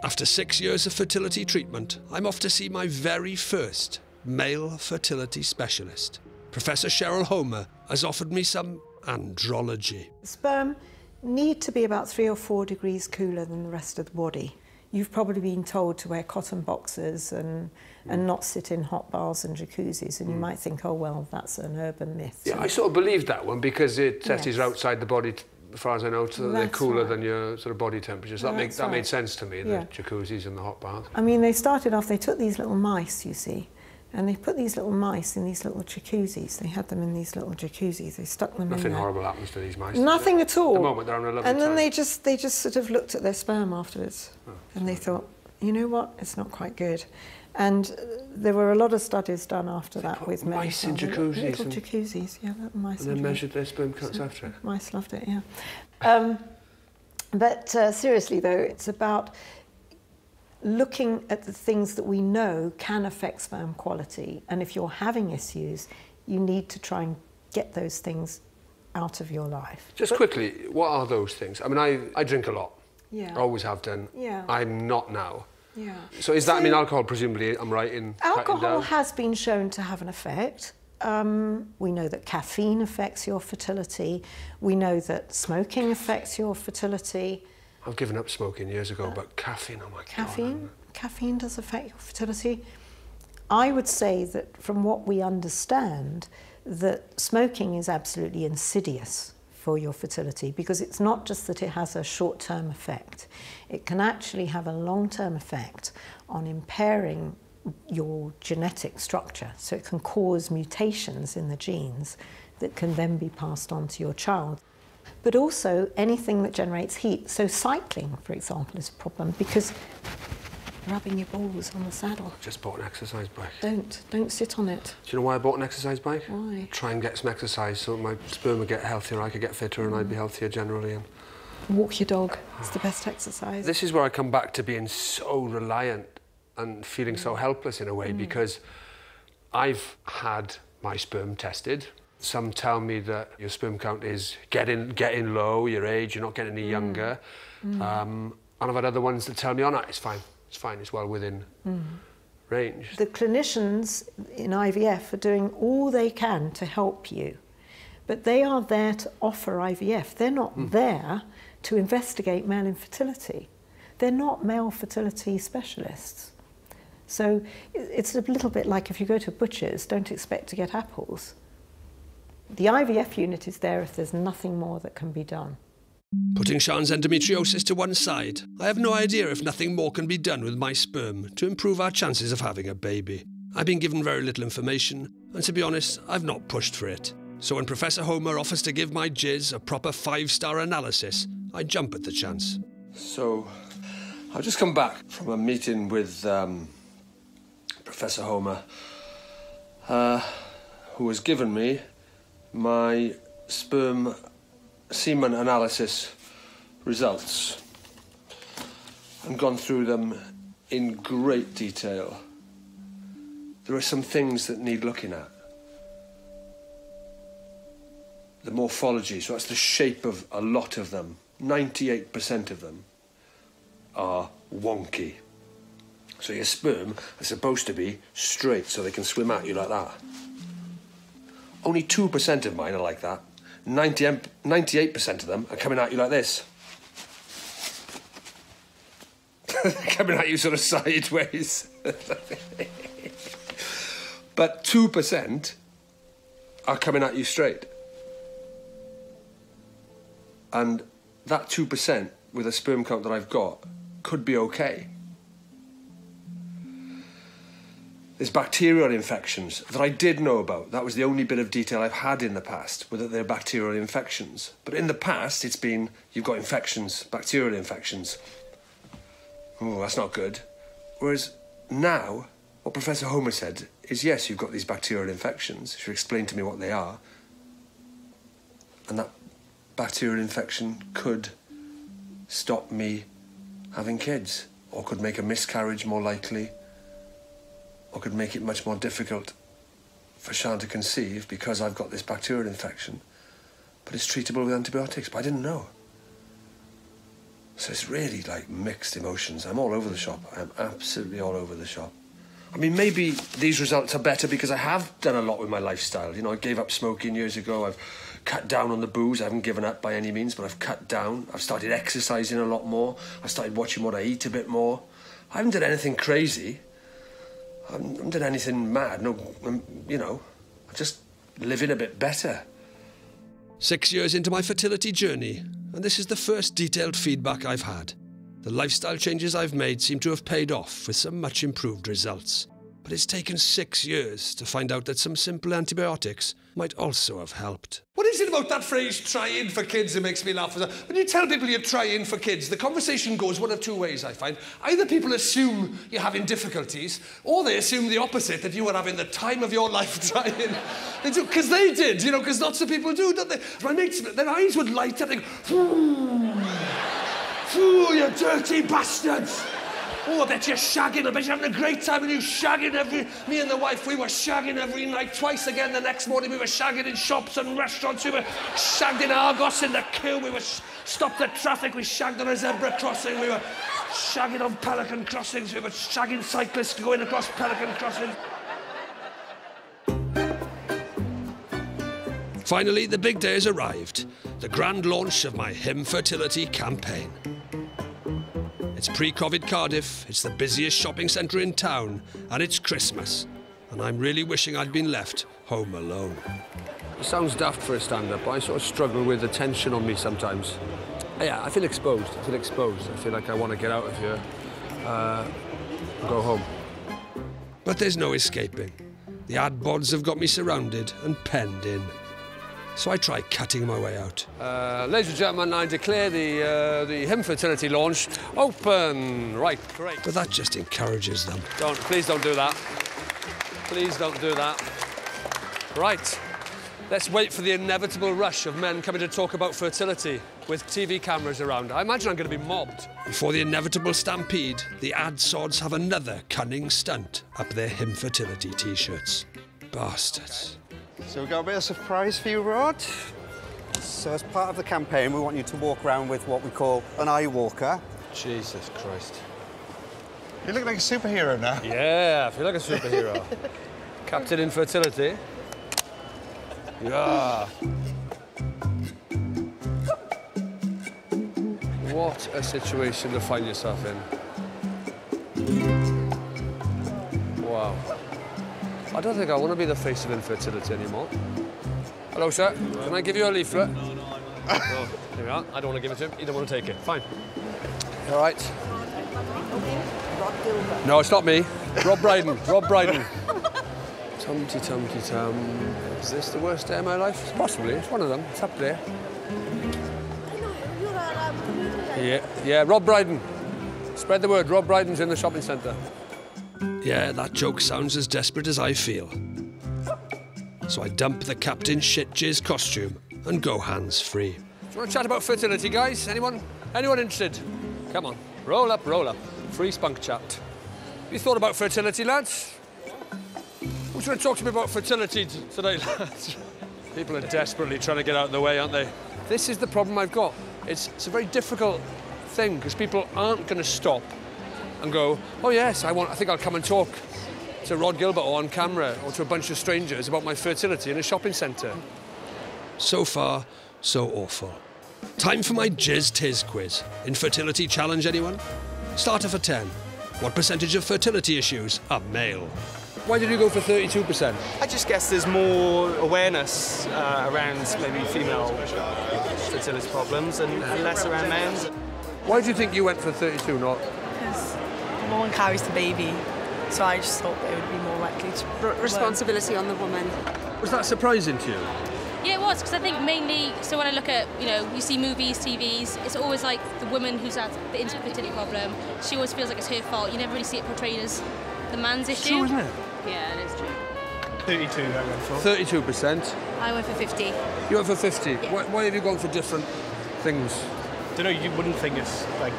After 6 years of fertility treatment, I'm off to see my very first male fertility specialist. Professor Cheryl Homer has offered me some andrology. Sperm need to be about 3 or 4 degrees cooler than the rest of the body. You've probably been told to wear cotton boxers and not sit in hot baths and jacuzzis, and you might think, oh, well, that's an urban myth. Yeah, I sort of believed that one because testes are outside the body, as far as I know, so they're cooler than your sort of body temperature. So that made sense to me, the jacuzzis and the hot baths. I mean, they started off, they took these little mice, you see, and they put these little mice in these little jacuzzis. They had them in these little jacuzzis. They stuck them in there. Nothing horrible happens to these mice. Nothing at all. At the moment, they're on a lovely And then time. they just sort of looked at their sperm afterwards, and they thought, you know what, it's not quite good. And there were a lot of studies done after that with men. Mice in jacuzzis. Little jacuzzis, yeah, little mice. And then measured their sperm counts after it. Mice loved it, yeah. But seriously, though, it's about looking at the things that we know can affect sperm quality. And if you're having issues, you need to try and get those things out of your life. Just quickly, what are those things? I mean, I drink a lot. Yeah. I always have done. Yeah. I'm not now. Yeah. So is that, I mean, alcohol, presumably, I'm right in cutting Alcohol down? has been shown to have an effect. We know that caffeine affects your fertility. We know that smoking affects your fertility. I've given up smoking years ago, but caffeine, oh my God. Caffeine does affect your fertility. I would say that from what we understand, that smoking is absolutely insidious for your fertility, because it's not just that it has a short-term effect. It can actually have a long-term effect on impairing your genetic structure. So it can cause mutations in the genes that can then be passed on to your child. But also anything that generates heat. So cycling, for example, is a problem because rubbing your balls on the saddle. I just bought an exercise bike. Don't sit on it. Do you know why I bought an exercise bike? Why? Try and get some exercise so my sperm would get healthier, I could get fitter, and I'd be healthier generally. And walk your dog. It's the best exercise. This is where I come back to being so reliant and feeling so helpless in a way, because I've had my sperm tested. Some tell me that your sperm count is getting low, your age, you're not getting any younger. And I've had other ones that tell me, oh no, it's fine, it's well within range. The clinicians in IVF are doing all they can to help you, but they are there to offer IVF. They're not there to investigate male infertility. They're not male fertility specialists. So it's a little bit like if you go to a butcher's, don't expect to get apples. The IVF unit is there if there's nothing more that can be done. Putting Sian's endometriosis to one side, I have no idea if nothing more can be done with my sperm to improve our chances of having a baby. I've been given very little information, and to be honest, I've not pushed for it. So when Professor Homer offers to give my jizz a proper 5-star analysis, I jump at the chance. So, I've just come back from a meeting with Professor Homer, who has given me my sperm semen analysis results and gone through them in great detail. There are some things that need looking at. The morphology, so that's the shape of a lot of them. 98% of them are wonky. So your sperm are supposed to be straight so they can swim at you like that. Only 2% of mine are like that. 98% of them are coming at you like this. They're coming at you sort of sideways. But 2% are coming at you straight. And that 2% with a sperm count that I've got, could be okay. There's bacterial infections that I did know about. That was the only bit of detail I've had in the past, were that they're bacterial infections. But in the past, it's been, you've got infections, bacterial infections. Oh, that's not good. Whereas now, what Professor Homer said is, yes, you've got these bacterial infections. She explained to me what they are. And that bacterial infection could stop me having kids, or could make a miscarriage more likely, or could make it much more difficult for Sian to conceive because I've got this bacterial infection. But it's treatable with antibiotics, but I didn't know. So it's really like mixed emotions. I'm all over the shop. I'm absolutely all over the shop. I mean, maybe these results are better because I have done a lot with my lifestyle. You know, I gave up smoking years ago. I've cut down on the booze. I haven't given up by any means, but I've cut down. I've started exercising a lot more. I've started watching what I eat a bit more. I haven't done anything crazy. I haven't done anything mad. No, you know, I'm just living a bit better. 6 years into my fertility journey, and this is the first detailed feedback I've had. The lifestyle changes I've made seem to have paid off with some much improved results. But it's taken 6 years to find out that some simple antibiotics might also have helped. What is it about that phrase, trying for kids, that makes me laugh? When you tell people you're trying for kids, the conversation goes one of two ways, I find. Either people assume you're having difficulties, or they assume the opposite, that you are having the time of your life trying. They do, because they did, you know, because lots of people do, don't they? My mates, their eyes would light up, they go, "Phew, you dirty bastards! Oh, I bet you're shagging. I bet you're having a great time, and you shagging me and the wife, we were shagging every night. Twice again the next morning, we were shagging in shops and restaurants. We were shagged in Argos in the queue. We were stopped at traffic. We shagged on a zebra crossing. We were shagging on Pelican crossings. We were shagging cyclists going across Pelican crossings." Finally, the big day has arrived. The grand launch of my Infertility campaign. It's pre-Covid Cardiff, it's the busiest shopping centre in town, and it's Christmas. And I'm really wishing I'd been left home alone. It sounds daft for a stand-up, but I sort of struggle with the tension on me sometimes. Yeah, I feel exposed. I feel like I want to get out of here and go home. But there's no escaping. The ad bods have got me surrounded and penned in. So I try cutting my way out. Ladies and gentlemen, I declare the Infertility launch open. Right, great. But that just encourages them. Please don't do that. Please don't do that. Right, let's wait for the inevitable rush of men coming to talk about fertility with TV cameras around. I imagine I'm going to be mobbed. Before the inevitable stampede, the ad sods have another cunning stunt up their Infertility T-shirts. Bastards. So we've got a bit of surprise for you, Rhod. So as part of the campaign, we want you to walk around with what we call an eye walker. Jesus Christ. You look like a superhero now. Yeah, I feel like a superhero. Captain Infertility. Yeah. What a situation to find yourself in. Wow. I don't think I want to be the face of infertility anymore. Hello, sir. Can I give you a leaflet? Oh, here we are. I don't want to give it to him. You don't want to take it. Fine. All right. Rhod Gilbert. No, it's not me. Rob Brydon. Rob Brydon. Tum-ty-tum-ty-tum. Is this the worst day of my life? Possibly. It's one of them. It's up there. Yeah, Rob Brydon. Spread the word. Rob Brydon's in the shopping centre. Yeah, that joke sounds as desperate as I feel. So I dump the Captain Shit-Jizz costume and go hands-free. Do you want to chat about fertility, guys? Anyone? Anyone interested? Come on. Roll up, roll up. Free spunk chat. You thought about fertility, lads? Who's going to talk to me about fertility today, lads? People are desperately trying to get out of the way, aren't they? This is the problem I've got. It's a very difficult thing, because people aren't going to stop and go, oh yes, I think I'll come and talk to Rhod Gilbert or on camera or to a bunch of strangers about my fertility in a shopping centre. So far, so awful. Time for my Jizz-Tiz quiz. Infertility challenge, anyone? Starter for 10. What percentage of fertility issues are male? Why did you go for 32%? I just guess there's more awareness around maybe female fertility problems and less around men's. Why do you think you went for 32 not? Because the woman carries the baby, so I just thought it would be more likely to... Responsibility on the woman. Was that surprising to you? Yeah, it was, because I think mainly, so when I look at, you know, you see movies, TVs, it's always like the woman who's had the infertility problem, she always feels like it's her fault. You never really see it portrayed as the man's issue. True, isn't it? Yeah, it is true. 32 I went for. 32%. I went for 50. You went for 50? Yeah. Why have you gone for different things? I don't know, you wouldn't think it's like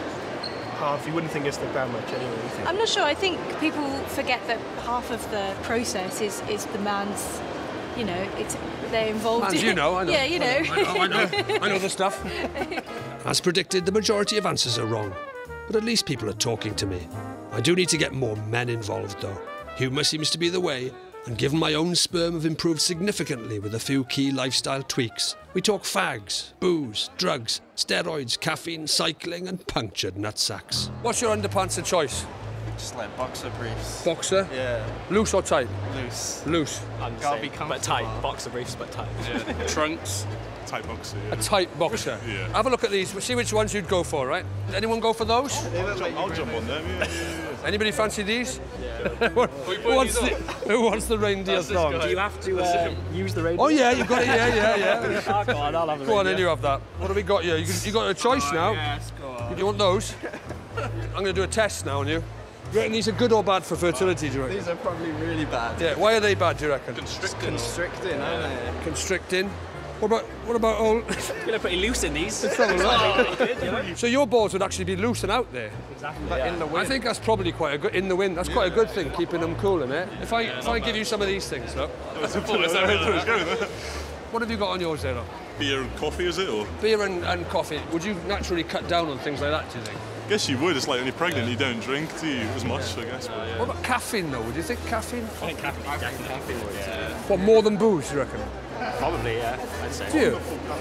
half, you wouldn't think it's like that much anyway. You think. I'm not sure. I think people forget that half of the process is the man's, you know, they're involved in it. You know, I know. Yeah, you know. I know the stuff. As predicted, the majority of answers are wrong. But at least people are talking to me. I do need to get more men involved, though. Humour seems to be the way, and given my own sperm have improved significantly with a few key lifestyle tweaks. We talk fags, booze, drugs, steroids, caffeine, cycling and punctured nutsacks. What's your underpants of choice? Just like boxer briefs. Boxer? Yeah. Loose or tight? Loose. Loose. Gotta be comfortable. But tight. Boxer briefs, but tight. Yeah. Trunks. Tight boxer, yeah. A tight boxer? Yeah. Have a look at these. We'll see which ones you'd go for, right? Anyone go for those? I'll jump on them, yeah. Anybody fancy these? Yeah. Who wants the reindeer thong? Do you have to use the reindeer? Oh yeah, you've got it, yeah. Go on, I'll have a Go on, then you have that. What have we got here? You got a choice now. Yes, go on. Do you want those? I'm going to do a test now on you. Do you reckon these are good or bad for fertility, do you reckon? These are probably really bad. Yeah, why are they bad, do you reckon? Constricting, aren't they? Constricting. What about all... You're pretty loose in these. So your balls would actually be loose and out there. Exactly. But in the wind. I think that's probably quite a good... In the wind, that's quite a good thing, keeping them cool, isn't it? If I give you some of these things, look. What have you got on yours there, look? Beer and coffee, is it? Or? Beer and coffee. Would you naturally cut down on things like that, do you think? I guess you would. It's like when you're pregnant, you don't drink, do you, as much, I guess. But... What about caffeine, though? Would you think caffeine? I think caffeine would. Yeah. What, more than booze, do you reckon? Probably, yeah, I'd say. Do you?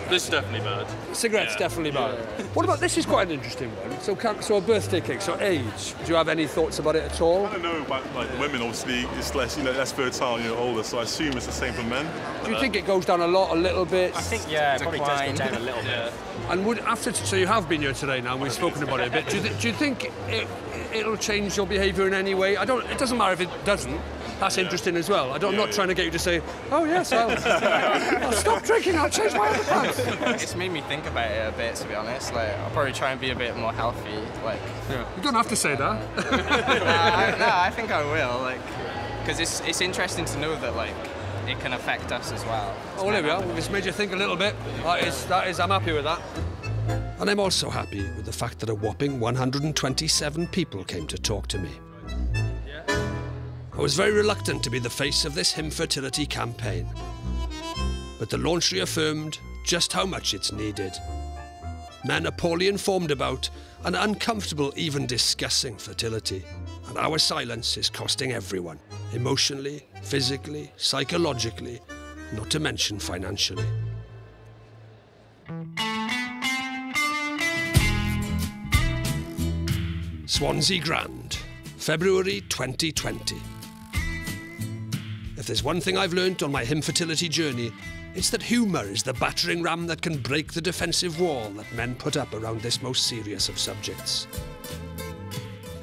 This is definitely bad. Cigarettes, definitely bad. What about, this is quite an interesting one. So a birthday cake, so age. Do you have any thoughts about it at all? I don't know about women, obviously, it's less, less fertile when you're older, so I assume it's the same for men. Do you think it goes down a little bit? I think, yeah, it probably does go down a little bit. And so you have been here today now, and we've spoken about it a bit. Do you think it'll change your behaviour in any way? It doesn't matter if it doesn't. That's interesting as well. I'm not trying to get you to say, oh yes, I'll stop drinking, I'll change my underpants. It's made me think about it a bit, to be honest. Like, I'll probably try and be a bit more healthy. Like, yeah. You don't have to say that. I think I will. Like, because it's interesting to know that like it can affect us as well. Oh, well, there we are. It's made you think a little bit. That is. I'm happy with that. And I'm also happy with the fact that a whopping 127 people came to talk to me. I was very reluctant to be the face of this infertility campaign, but the launch reaffirmed just how much it's needed. Men are poorly informed about and uncomfortable even discussing fertility, and our silence is costing everyone, emotionally, physically, psychologically, not to mention financially. Swansea Grand, February 2020. If there's one thing I've learnt on my infertility journey, it's that humour is the battering ram that can break the defensive wall that men put up around this most serious of subjects.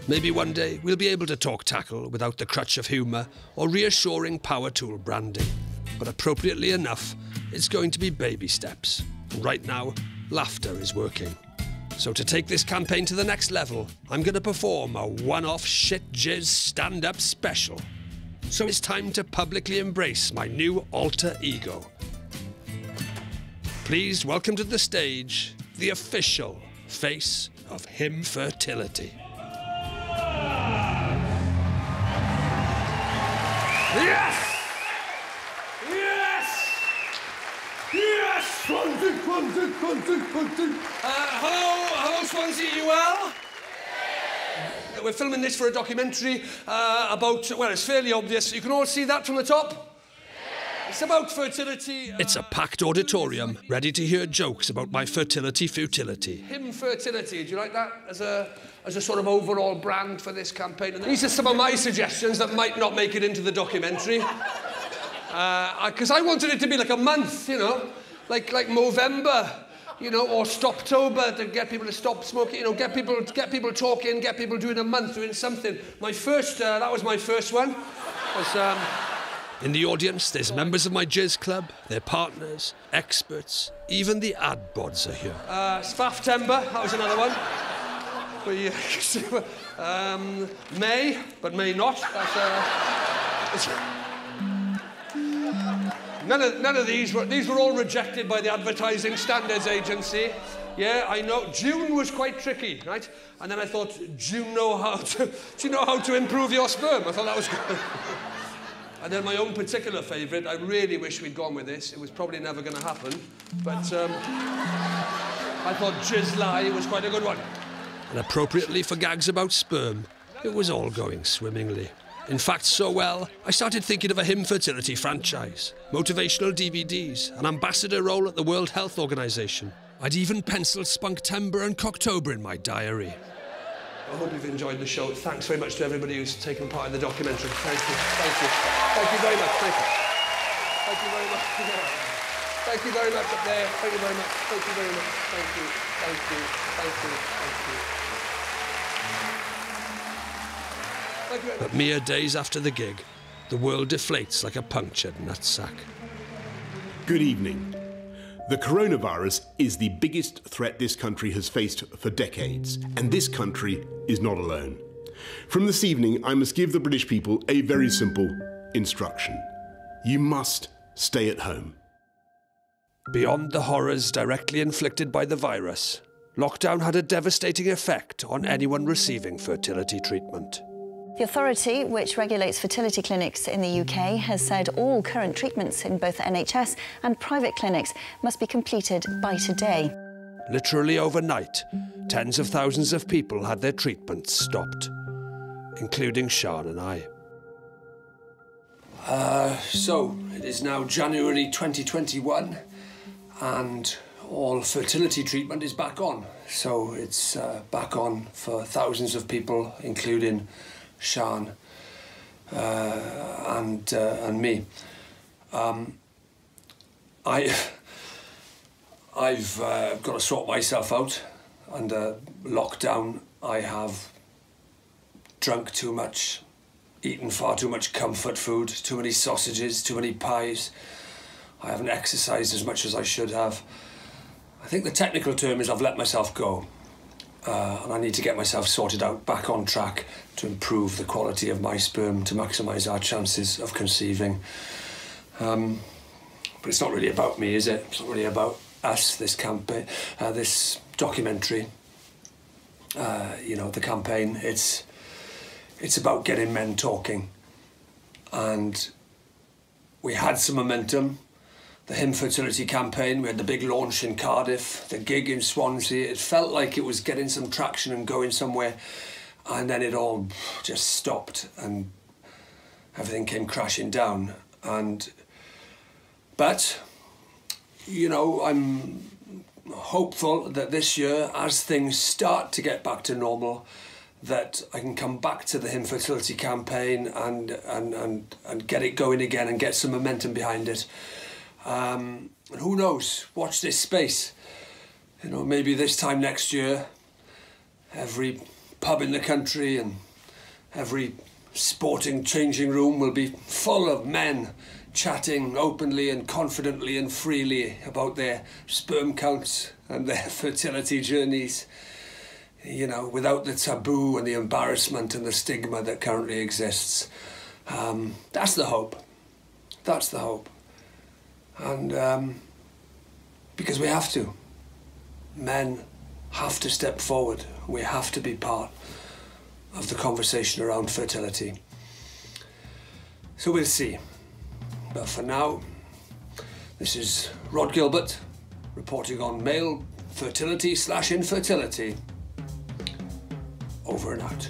Maybe one day we'll be able to talk tackle without the crutch of humour or reassuring power tool branding. But appropriately enough, it's going to be baby steps. And right now, laughter is working. So to take this campaign to the next level, I'm going to perform a one-off shit jizz stand-up special. So it's time to publicly embrace my new alter ego. Please welcome to the stage the official face of infertility. Yes! Yes! Yes! Swansea. Hello, Swansea, you well? We're filming this for a documentary about, well, it's fairly obvious. You can all see that from the top? It's about fertility. It's a packed auditorium, ready to hear jokes about my fertility futility. Infertility, do you like that as a sort of overall brand for this campaign? And these are some of my suggestions that might not make it into the documentary. Because I wanted it to be like a month, you know, like Movember. You know, or Stoptober to get people to stop smoking. You know, get people talking, get people doing a month, doing something. My first, that was my first one. Was, In the audience, there's members of my jizz club, their partners, experts, even the ad bods are here. Sfafftember, that was another one. May, but may not. That's, none of these were all rejected by the Advertising Standards Agency. Yeah, I know. June was quite tricky, right? And then I thought, do you know how to improve your sperm? I thought that was good. And then my own particular favourite, I really wish we'd gone with this. It was probably never going to happen. But I thought Jizzly was quite a good one. And appropriately for gags about sperm, it was all going swimmingly. In fact, so well, I started thinking of a infertility franchise, motivational DVDs, an ambassador role at the World Health Organization. I'd even penciled Spunktember and Cocktober in my diary. I hope you've enjoyed the show. Thanks very much to everybody who's taken part in the documentary. Thank you. Thank you. Thank you very much. Thank you. Thank you very much. Thank you very much up there. Thank you very much. Thank you very much. Thank you. Thank you. Thank you. Thank you. But mere days after the gig, the world deflates like a punctured nutsack. Good evening. The coronavirus is the biggest threat this country has faced for decades, and this country is not alone. From this evening, I must give the British people a very simple instruction. You must stay at home. Beyond the horrors directly inflicted by the virus, lockdown had a devastating effect on anyone receiving fertility treatment. The authority, which regulates fertility clinics in the UK, has said all current treatments in both NHS and private clinics must be completed by today. Literally overnight, tens of thousands of people had their treatments stopped, including Sian and I. So, it is now January 2021, and all fertility treatment is back on. So it's back on for thousands of people, including Sian and me. I've got to sort myself out. Under lockdown, I have drunk too much, eaten far too much comfort food, too many sausages, too many pies. I haven't exercised as much as I should have. I think the technical term is I've let myself go. And I need to get myself sorted out, back on track, to improve the quality of my sperm, to maximise our chances of conceiving. But it's not really about me, is it? It's not really about us, this campaign, this documentary. You know, the campaign. It's about getting men talking. And we had some momentum. The infertility campaign, we had the big launch in Cardiff, the gig in Swansea. It felt like it was getting some traction and going somewhere, and then it all just stopped and everything came crashing down. But, you know, I'm hopeful that this year, as things start to get back to normal, that I can come back to the infertility campaign and get it going again and get some momentum behind it. And who knows, watch this space. You know, maybe this time next year, every pub in the country and every sporting changing room will be full of men chatting openly and confidently and freely about their sperm counts and their fertility journeys. You know, without the taboo and the embarrassment and the stigma that currently exists. That's the hope. That's the hope. And because we have to. Men have to step forward. We have to be part of the conversation around fertility. So we'll see. But for now, this is Rhod Gilbert reporting on male fertility/infertility. Over and out.